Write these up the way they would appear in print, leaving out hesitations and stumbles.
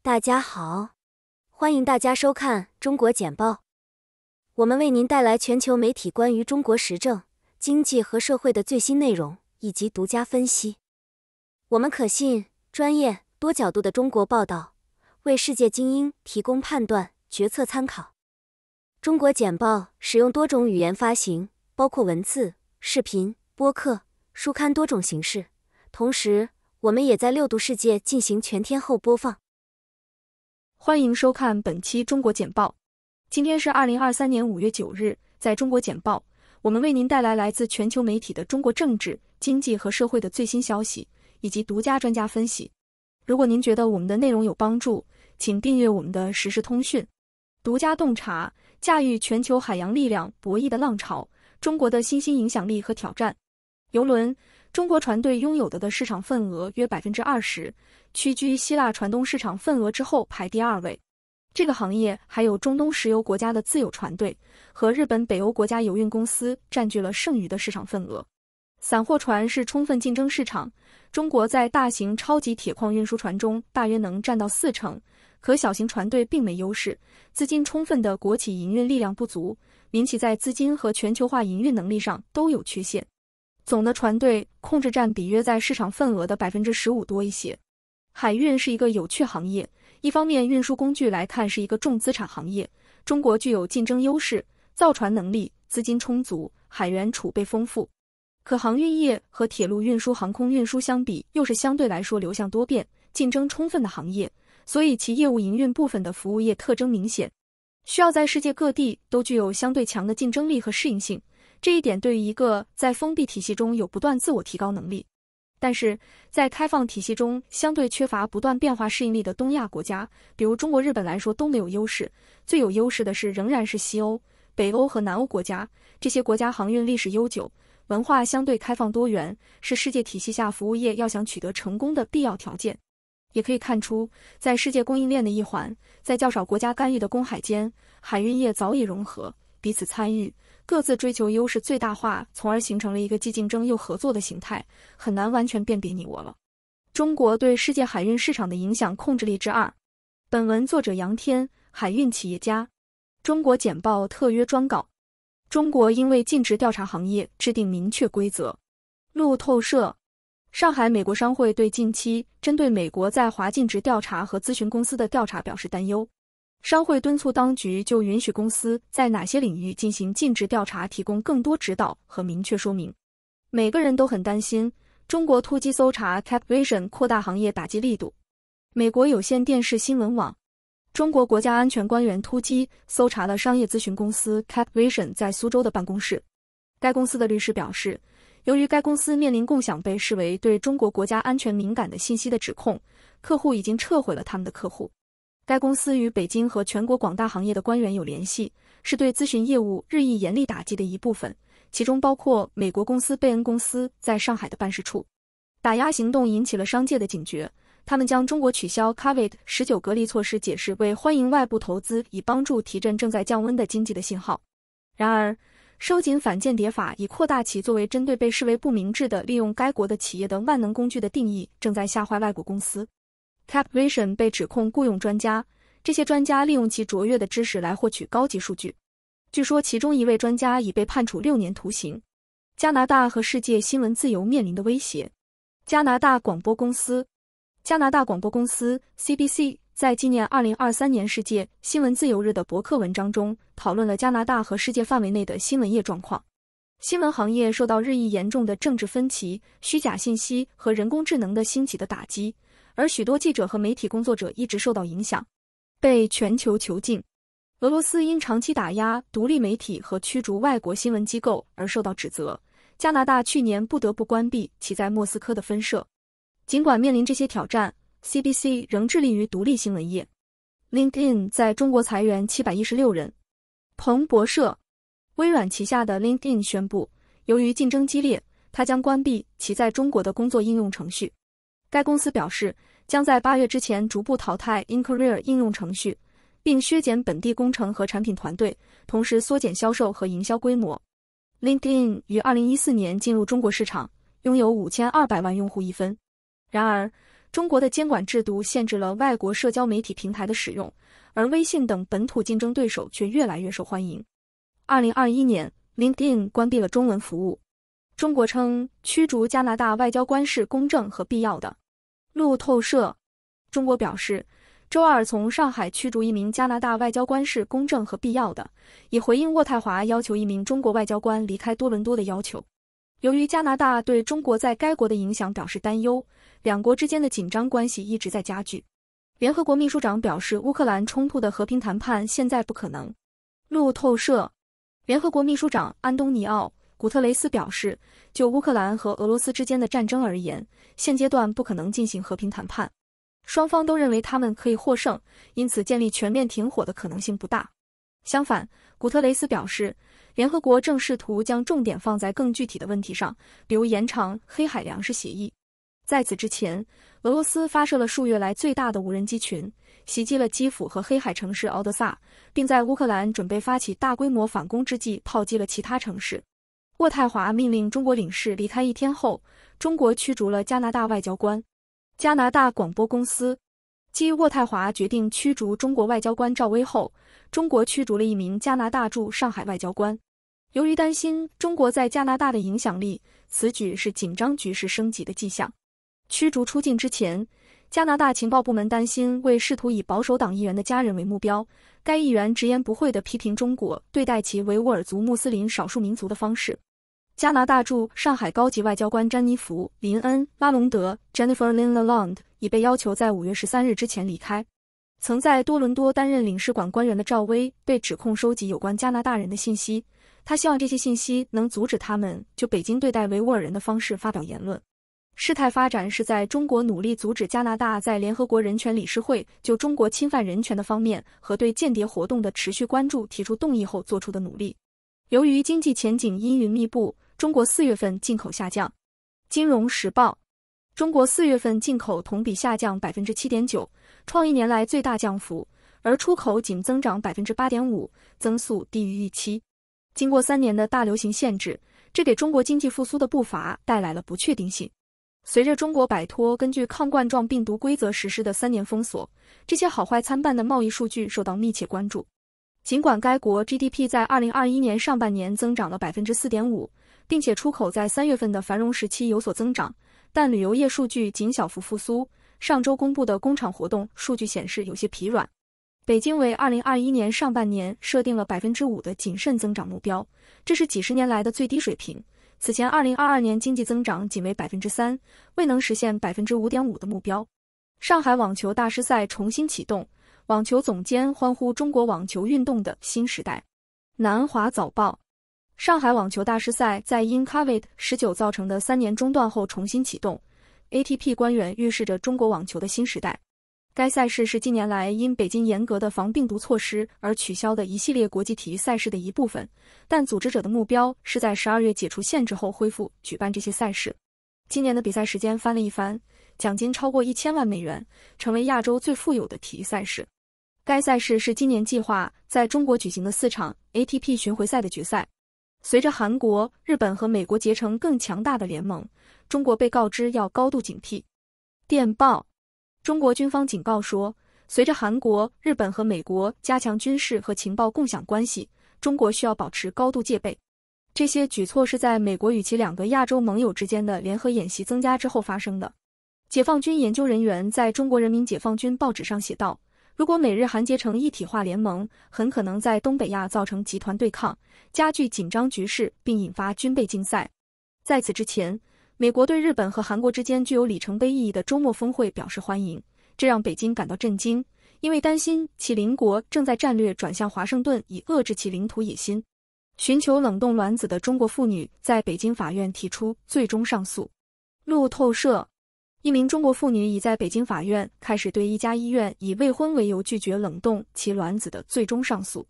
大家好，欢迎大家收看中国简报。我们为您带来全球媒体关于中国时政、经济和社会的最新内容以及独家分析。我们可信、专业、多角度的中国报道，为世界精英提供判断、决策参考。中国简报使用多种语言发行，包括文字、视频、播客、书刊多种形式。同时，我们也在6度世界进行全天候播放。欢迎收看本期中国简报。今天是2023年5月9日，在中国简报，我们为您带来来自全球媒体的中国政治、经济和社会的最新消息，以及独家专家分析。如果您觉得我们的内容有帮助，请订阅我们的实时通讯。独家洞察，驾驭全球海洋力量博弈的浪潮，中国的新兴影响力和挑战。邮轮，中国船队拥有的市场份额约 20%， 屈居希腊船东市场份额之后排第2位。这个行业还有中东石油国家的自有船队和日本北欧国家油运公司占据了剩余的市场份额。散货船是充分竞争市场，中国在大型超级铁矿运输船中大约能占到40%，可小型船队并没优势，资金充分的国企营运力量不足，民企在资金和全球化营运能力上都有缺陷。总的船队控制占比约在市场份额的 15% 多一些。海运是一个有趣行业，一方面运输工具来看是一个重资产行业，中国具有竞争优势，造船能力、资金充足，海员储备丰富。可航运业和铁路运输、航空运输相比，又是相对来说流向多变、竞争充分的行业，所以其业务营运部分的服务业特征明显，需要在世界各地都具有相对强的竞争力和适应性。这一点对于一个在封闭体系中有不断自我提高能力，但是在开放体系中相对缺乏不断变化适应力的东亚国家，比如中国、日本来说都没有优势。最有优势的是仍然是西欧、北欧和南欧国家，这些国家航运历史悠久，文化相对开放多元，是世界体系下服务业要想取得成功的必要条件。也可以看出，在世界供应链的一环，在较少国家干预的公海间，海运业早已融合，彼此参与，各自追求优势最大化，从而形成了一个既竞争又合作的形态，很难完全辨别你我了。中国对世界海运市场的影响控制力之2。本文作者杨天，海运企业家。中国简报特约专稿。中国应为尽职调查行业制定明确规则。路透社。上海美国商会对近期针对美国在华尽职调查和咨询公司的调查表示担忧。商会敦促当局就允许公司在哪些领域进行尽职调查提供更多指导和明确说明。每个人都很担心中国突击搜查 Capvision 扩大行业打击力度。美国有线电视新闻网。中国国家安全官员突击搜查了商业咨询公司 Capvision 在苏州的办公室。该公司的律师表示，由于该公司面临共享被视为对中国国家安全敏感的信息的指控，客户已经撤回了他们的客户。该公司与北京和全国广大行业的官员有联系，是对咨询业务日益严厉打击的一部分，其中包括美国公司贝恩公司在上海的办事处。打压行动引起了商界的警觉，他们将中国取消 COVID-19 隔离措施解释为欢迎外部投资以帮助提振正在降温的经济的信号。然而，收紧反间谍法以扩大其作为针对被视为不明智的利用该国的企业的万能工具的定义，正在吓坏外国公司。Capvision 被指控雇佣专家，这些专家利用其卓越的知识来获取高级数据。据说其中一位专家已被判处6年徒刑。加拿大和世界新闻自由面临的威胁。加拿大广播公司。加拿大广播公司 CBC 在纪念2023年世界新闻自由日的博客文章中，讨论了加拿大和世界范围内的新闻业状况。新闻行业受到日益严重的政治分歧、虚假信息和人工智能的兴起的打击，而许多记者和媒体工作者一直受到影响，被全球囚禁。俄罗斯因长期打压独立媒体和驱逐外国新闻机构而受到指责。加拿大去年不得不关闭其在莫斯科的分社。尽管面临这些挑战， CBC 仍致力于独立新闻业。LinkedIn 在中国裁员716人。彭博社。微软旗下的 LinkedIn 宣布，由于竞争激烈，它将关闭其在中国的工作应用程序。该公司表示，将在8月之前逐步淘汰 InCareer 应用程序，并削减本地工程和产品团队，同时缩减销售和营销规模。LinkedIn 于2014年进入中国市场，拥有5200万用户一分。然而，中国的监管制度限制了外国社交媒体平台的使用，而微信等本土竞争对手却越来越受欢迎。2021年 ，LinkedIn 关闭了中文服务。中国称驱逐加拿大外交官是公正和必要的。路透社，中国表示，周二从上海驱逐一名加拿大外交官是公正和必要的，以回应渥太华要求一名中国外交官离开多伦多的要求。由于加拿大对中国在该国的影响表示担忧，两国之间的紧张关系一直在加剧。联合国秘书长表示，乌克兰冲突的和平谈判现在不可能。路透社，联合国秘书长安东尼奥·古特雷斯表示，就乌克兰和俄罗斯之间的战争而言，现阶段不可能进行和平谈判。双方都认为他们可以获胜，因此建立全面停火的可能性不大。相反，古特雷斯表示，联合国正试图将重点放在更具体的问题上，比如延长黑海粮食协议。在此之前，俄罗斯发射了数月来最大的无人机群，袭击了基辅和黑海城市敖德萨，并在乌克兰准备发起大规模反攻之际炮击了其他城市。渥太华命令中国领事离开1天后，中国驱逐了加拿大外交官。加拿大广播公司，继渥太华决定驱逐中国外交官赵薇后，中国驱逐了一名加拿大驻上海外交官。由于担心中国在加拿大的影响力，此举是紧张局势升级的迹象。驱逐出境之前，加拿大情报部门担心为试图以保守党议员的家人为目标，该议员直言不讳地批评中国对待其维吾尔族穆斯林少数民族的方式。加拿大驻上海高级外交官詹妮弗·林恩·拉隆德 （Jennifer Lynn Lalonde） 已被要求在5月13日之前离开。曾在多伦多担任领事馆官员的赵薇被指控收集有关加拿大人的信息，他希望这些信息能阻止他们就北京对待维吾尔人的方式发表言论。事态发展是在中国努力阻止加拿大在联合国人权理事会就中国侵犯人权的方面和对间谍活动的持续关注提出动议后做出的努力。由于经济前景阴云密布，中国4月份进口下降。金融时报，中国4月份进口同比下降 7.9%， 创1年来最大降幅，而出口仅增长 8.5%， 增速低于预期。经过3年的大流行限制，这给中国经济复苏的步伐带来了不确定性。随着中国摆脱根据抗冠状病毒规则实施的3年封锁，这些好坏参半的贸易数据受到密切关注。尽管该国 GDP 在2021年上半年增长了 4.5%， 并且出口在3月份的繁荣时期有所增长，但旅游业数据仅小幅复苏。上周公布的工厂活动数据显示有些疲软。北京为2021年上半年设定了 5% 的谨慎增长目标，这是几十年来的最低水平。此前2022年经济增长仅为 3%， 未能实现 5.5% 的目标。上海网球大师赛重新启动，网球总监欢呼中国网球运动的新时代。南华早报，上海网球大师赛在因 COVID-19 造成的3年中断后重新启动， ATP 官员预示着中国网球的新时代。该赛事是近年来因北京严格的防病毒措施而取消的一系列国际体育赛事的一部分，但组织者的目标是在12月解除限制后恢复举办这些赛事。今年的比赛时间翻了一番，奖金超过1000万美元，成为亚洲最富有的体育赛事。该赛事是今年计划在中国举行的4场 ATP 巡回赛的决赛。随着韩国、日本和美国结成更强大的联盟，中国被告知要高度警惕。电报，中国军方警告说，随着韩国、日本和美国加强军事和情报共享关系，中国需要保持高度戒备。这些举措是在美国与其2个亚洲盟友之间的联合演习增加之后发生的。解放军研究人员在中国人民解放军报纸上写道，如果美日韩结成一体化联盟，很可能在东北亚造成集团对抗，加剧紧张局势并引发军备竞赛。在此之前，美国对日本和韩国之间具有里程碑意义的周末峰会表示欢迎，这让北京感到震惊，因为担心其邻国正在战略转向华盛顿以遏制其领土野心。寻求冷冻卵子的中国妇女在北京法院提出最终上诉。路透社，一名中国妇女已在北京法院开始对一家医院以未婚为由拒绝冷冻其卵子的最终上诉。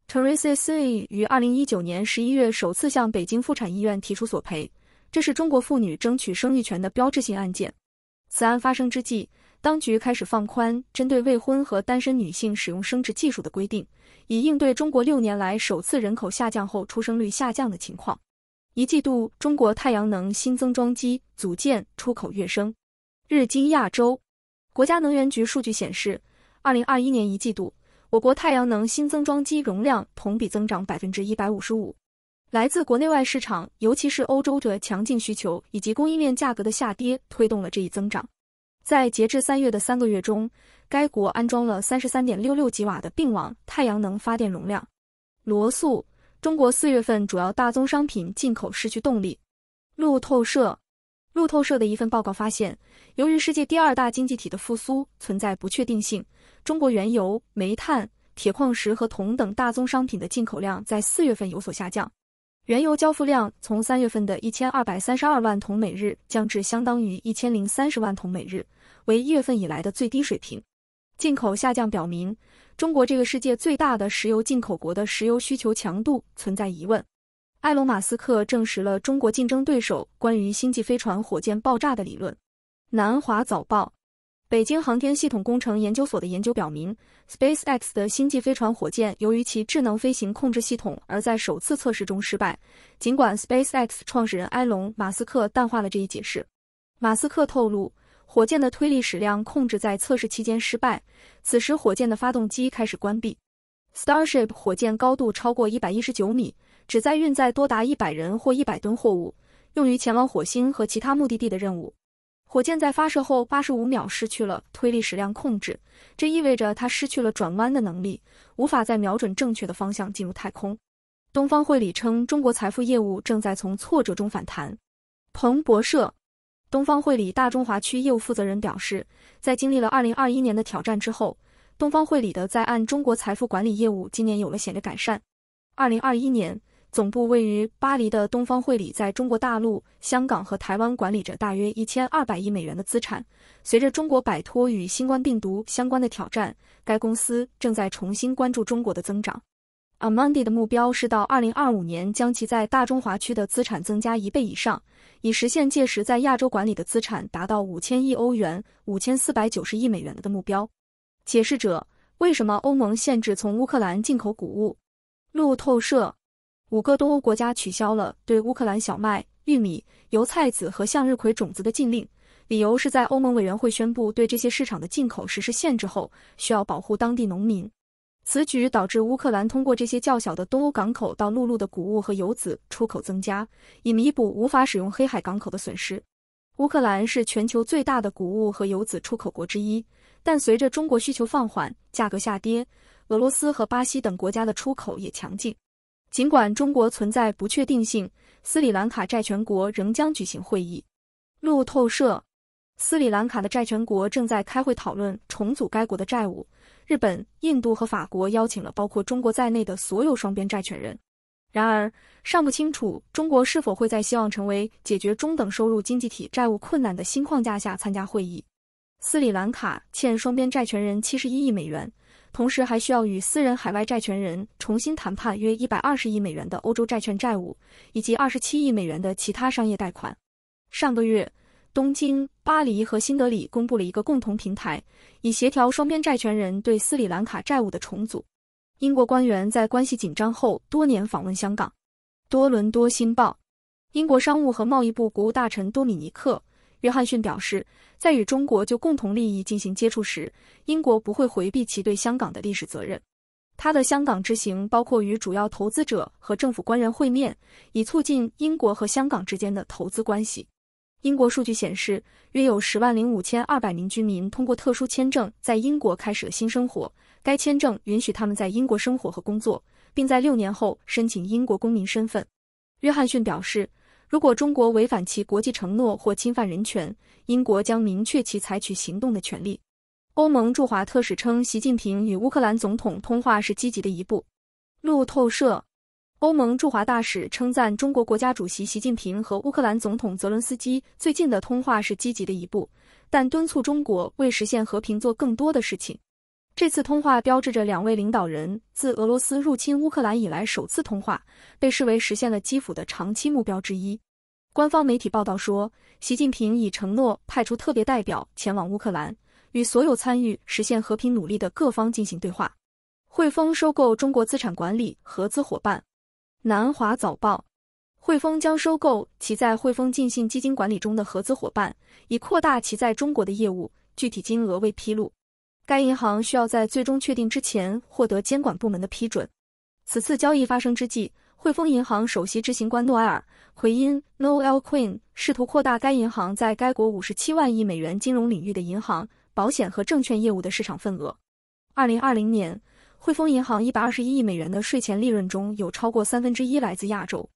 Teresa C 于2019年11月首次向北京妇产医院提出索赔，这是中国妇女争取生育权的标志性案件。此案发生之际，当局开始放宽针对未婚和单身女性使用生殖技术的规定，以应对中国6年来首次人口下降后出生率下降的情况。一季度，中国太阳能新增装机组件出口跃升。日经亚洲，国家能源局数据显示，2021年一季度，我国太阳能新增装机容量同比增长 155%。来自国内外市场，尤其是欧洲的强劲需求以及供应链价格的下跌，推动了这一增长。在截至3月的3个月中，该国安装了 33.66 吉瓦的并网太阳能发电容量。罗素，中国4月份主要大宗商品进口失去动力。路透社的一份报告发现，由于世界第2大经济体的复苏存在不确定性，中国原油、煤炭、铁矿石和铜等大宗商品的进口量在4月份有所下降。原油交付量从3月份的1232万桶每日降至相当于1030万桶每日，为1月份以来的最低水平。进口下降表明，中国这个世界最大的石油进口国的石油需求强度存在疑问。埃隆·马斯克证实了中国竞争对手关于星际飞船火箭爆炸的理论。南华早报，北京航天系统工程研究所的研究表明 ，SpaceX 的星际飞船火箭由于其智能飞行控制系统而在首次测试中失败。尽管 SpaceX 创始人埃隆·马斯克淡化了这一解释。马斯克透露，火箭的推力矢量控制在测试期间失败，此时火箭的发动机开始关闭。Starship 火箭高度超过119米，旨在运载多达100人或100吨货物，用于前往火星和其他目的地的任务。火箭在发射后85秒失去了推力矢量控制，这意味着它失去了转弯的能力，无法在瞄准正确的方向进入太空。东方汇理称，中国财富业务正在从挫折中反弹。彭博社，东方汇理大中华区业务负责人表示，在经历了2021年的挑战之后，东方汇理的在岸中国财富管理业务今年有了显著改善。2021年，总部位于巴黎的东方汇理在中国大陆、香港和台湾管理着大约1200亿美元的资产。随着中国摆脱与新冠病毒相关的挑战，该公司正在重新关注中国的增长。Amundi 的目标是到2025年将其在大中华区的资产增加1倍以上，以实现届时在亚洲管理的资产达到5000亿欧元、5490亿美元的目标。解释者：为什么欧盟限制从乌克兰进口谷物？路透社，5个东欧国家取消了对乌克兰小麦、玉米、油菜籽和向日葵种子的禁令，理由是在欧盟委员会宣布对这些市场的进口实施限制后，需要保护当地农民。此举导致乌克兰通过这些较小的东欧港口到陆路的谷物和油籽出口增加，以弥补无法使用黑海港口的损失。乌克兰是全球最大的谷物和油籽出口国之一，但随着中国需求放缓，价格下跌，俄罗斯和巴西等国家的出口也强劲。尽管中国存在不确定性，斯里兰卡债权国仍将举行会议。路透社，斯里兰卡的债权国正在开会讨论重组该国的债务。日本、印度和法国邀请了包括中国在内的所有双边债权人。然而，尚不清楚中国是否会在希望成为解决中等收入经济体债务困难的新框架下参加会议。斯里兰卡欠双边债权人71亿美元，同时还需要与私人海外债权人重新谈判约120亿美元的欧洲债券债务，以及27亿美元的其他商业贷款。上个月，东京、巴黎和新德里公布了一个共同平台，以协调双边债权人对斯里兰卡债务的重组。英国官员在关系紧张后多年访问香港。多伦多新报，英国商务和贸易部国务大臣多米尼克·约翰逊表示，在与中国就共同利益进行接触时，英国不会回避其对香港的历史责任。他的香港之行包括与主要投资者和政府官员会面，以促进英国和香港之间的投资关系。英国数据显示，约有10.52万名居民通过特殊签证在英国开始了新生活。该签证允许他们在英国生活和工作，并在6年后申请英国公民身份。约翰逊表示，如果中国违反其国际承诺或侵犯人权，英国将明确其采取行动的权利。欧盟驻华特使称，习近平与乌克兰总统通话是积极的一步。路透社，欧盟驻华大使称赞中国国家主席习近平和乌克兰总统泽伦斯基最近的通话是积极的一步，但敦促中国为实现和平做更多的事情。这次通话标志着两位领导人自俄罗斯入侵乌克兰以来首次通话，被视为实现了基辅的长期目标之一。官方媒体报道说，习近平已承诺派出特别代表前往乌克兰，与所有参与实现和平努力的各方进行对话。汇丰收购中国资产管理合资伙伴。南华早报，汇丰将收购其在汇丰进信基金管理中的合资伙伴，以扩大其在中国的业务，具体金额未披露。该银行需要在最终确定之前获得监管部门的批准。此次交易发生之际，汇丰银行首席执行官诺埃尔·奎因 （Noel Quinn） 试图扩大该银行在该国57万亿美元金融领域的银行、保险和证券业务的市场份额。2020年，汇丰银行121亿美元的税前利润中有超过1/3来自亚洲。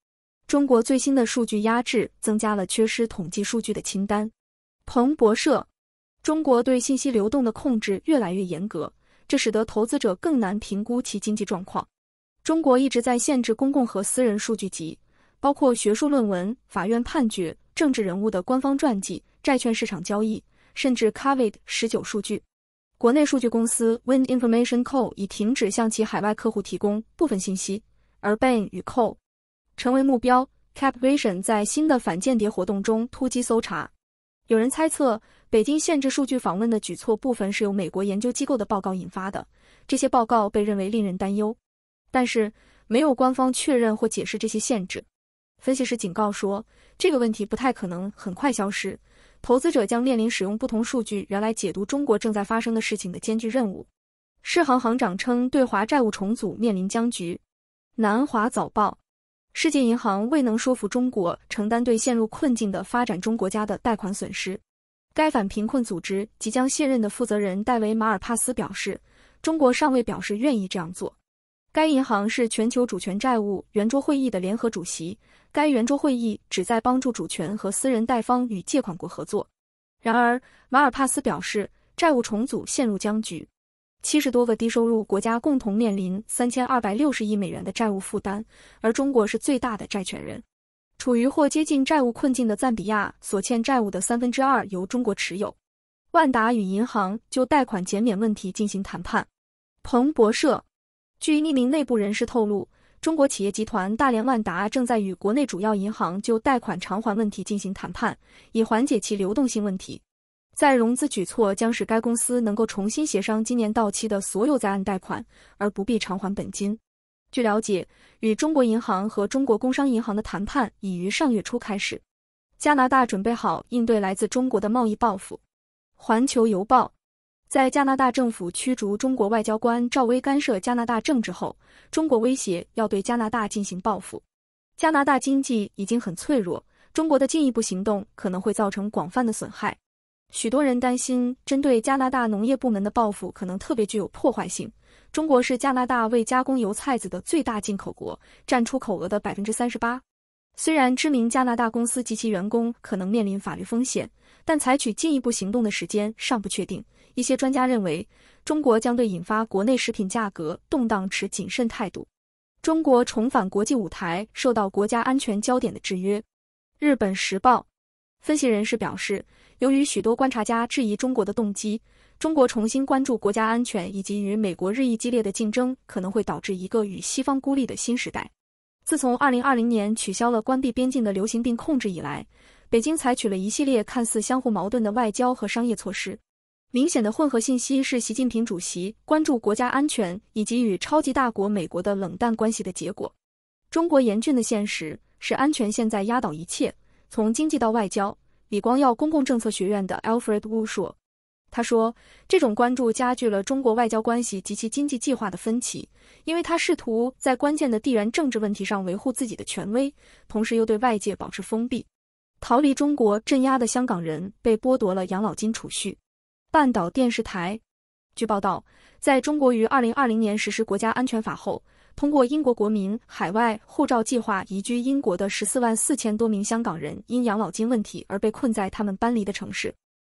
中国最新的数据压制增加了缺失统计数据的清单。彭博社：中国对信息流动的控制越来越严格，这使得投资者更难评估其经济状况。中国一直在限制公共和私人数据集，包括学术论文、法院判决、政治人物的官方传记、债券市场交易，甚至 COVID-19 数据。国内数据公司 Wind Information Co. 已停止向其海外客户提供部分信息，而 Bain 与 Co. 成为目标。Capvision 在新的反间谍活动中突击搜查。有人猜测，北京限制数据访问的举措部分是由美国研究机构的报告引发的，这些报告被认为令人担忧。但是，没有官方确认或解释这些限制。分析师警告说，这个问题不太可能很快消失，投资者将面临使用不同数据源来解读中国正在发生的事情的艰巨任务。世行行长称，对华债务重组面临僵局。南华早报：世界银行未能说服中国承担对陷入困境的发展中国家的贷款损失。该反贫困组织即将卸任的负责人戴维·马尔帕斯表示，中国尚未表示愿意这样做。该银行是全球主权债务圆桌会议的联合主席，该圆桌会议旨在帮助主权和私人贷方与借款国合作。然而，马尔帕斯表示，债务重组陷入僵局。70多个低收入国家共同面临3260亿美元的债务负担，而中国是最大的债权人。处于或接近债务困境的赞比亚所欠债务的2/3由中国持有。万达与银行就贷款减免问题进行谈判。彭博社：据匿名内部人士透露，中国企业集团大连万达正在与国内主要银行就贷款偿还问题进行谈判，以缓解其流动性问题。再融资举措将使该公司能够重新协商今年到期的所有在岸贷款，而不必偿还本金。据了解，与中国银行和中国工商银行的谈判已于上月初开始。加拿大准备好应对来自中国的贸易报复。环球邮报：在加拿大政府驱逐中国外交官赵薇干涉加拿大政治后，中国威胁要对加拿大进行报复。加拿大经济已经很脆弱，中国的进一步行动可能会造成广泛的损害。许多人担心，针对加拿大农业部门的报复可能特别具有破坏性。中国是加拿大为加工油菜籽的最大进口国，占出口额的 38%。虽然知名加拿大公司及其员工可能面临法律风险，但采取进一步行动的时间尚不确定。一些专家认为，中国将对引发国内食品价格动荡持谨慎态度。中国重返国际舞台受到国家安全焦点的制约。日本时报分析人士表示，由于许多观察家质疑中国的动机，中国重新关注国家安全以及与美国日益激烈的竞争，可能会导致一个与西方孤立的新时代。自从2020年取消了关闭边境的流行病控制以来，北京采取了一系列看似相互矛盾的外交和商业措施。明显的混合信息是习近平主席关注国家安全以及与超级大国美国的冷淡关系的结果。中国严峻的现实是安全现在压倒一切，从经济到外交。李光耀公共政策学院的 Alfred Wu 说，他说，这种关注加剧了中国外交关系及其经济计划的分歧，因为他试图在关键的地缘政治问题上维护自己的权威，同时又对外界保持封闭。逃离中国镇压的香港人被剥夺了养老金储蓄。半岛电视台据报道，在中国于2020年实施国家安全法后，通过英国国民海外护照计划移居英国的14万4千多名香港人因养老金问题而被困在他们搬离的城市。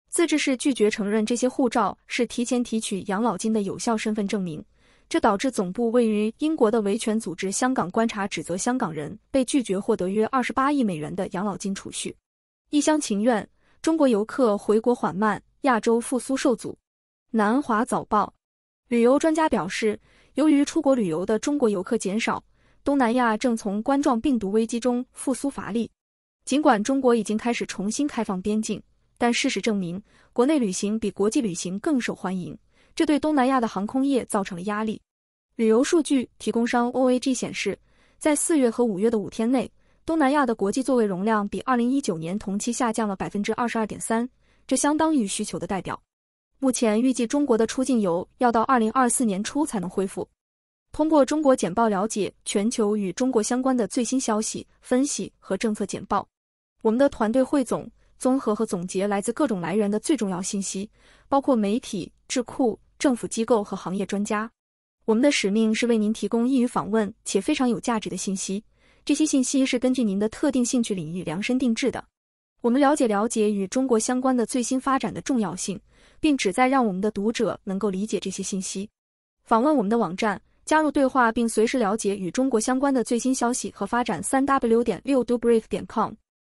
自治市拒绝承认这些护照是提前提取养老金的有效身份证明，这导致总部位于英国的维权组织香港观察指责香港人被拒绝获得约28亿美元的养老金储蓄。一厢情愿，中国游客回国缓慢，亚洲复苏受阻。南华早报旅游专家表示，由于出国旅游的中国游客减少，东南亚正从冠状病毒危机中复苏乏力。尽管中国已经开始重新开放边境，但事实证明，国内旅行比国际旅行更受欢迎，这对东南亚的航空业造成了压力。旅游数据提供商 OAG 显示，在4月和5月的5天内，东南亚的国际座位容量比2019年同期下降了 22.3%， 这相当于需求的代表。目前预计中国的出境游要到2024年初才能恢复。通过中国简报了解全球与中国相关的最新消息、分析和政策简报。我们的团队汇总、综合和总结来自各种来源的最重要信息，包括媒体、智库、政府机构和行业专家。我们的使命是为您提供易于访问且非常有价值的信息，这些信息是根据您的特定兴趣领域量身定制的。我们了解与中国相关的最新发展的重要性，并旨在让我们的读者能够理解这些信息。访问我们的网站，加入对话并随时了解与中国相关的最新消息和发展 3w.6dobrief.com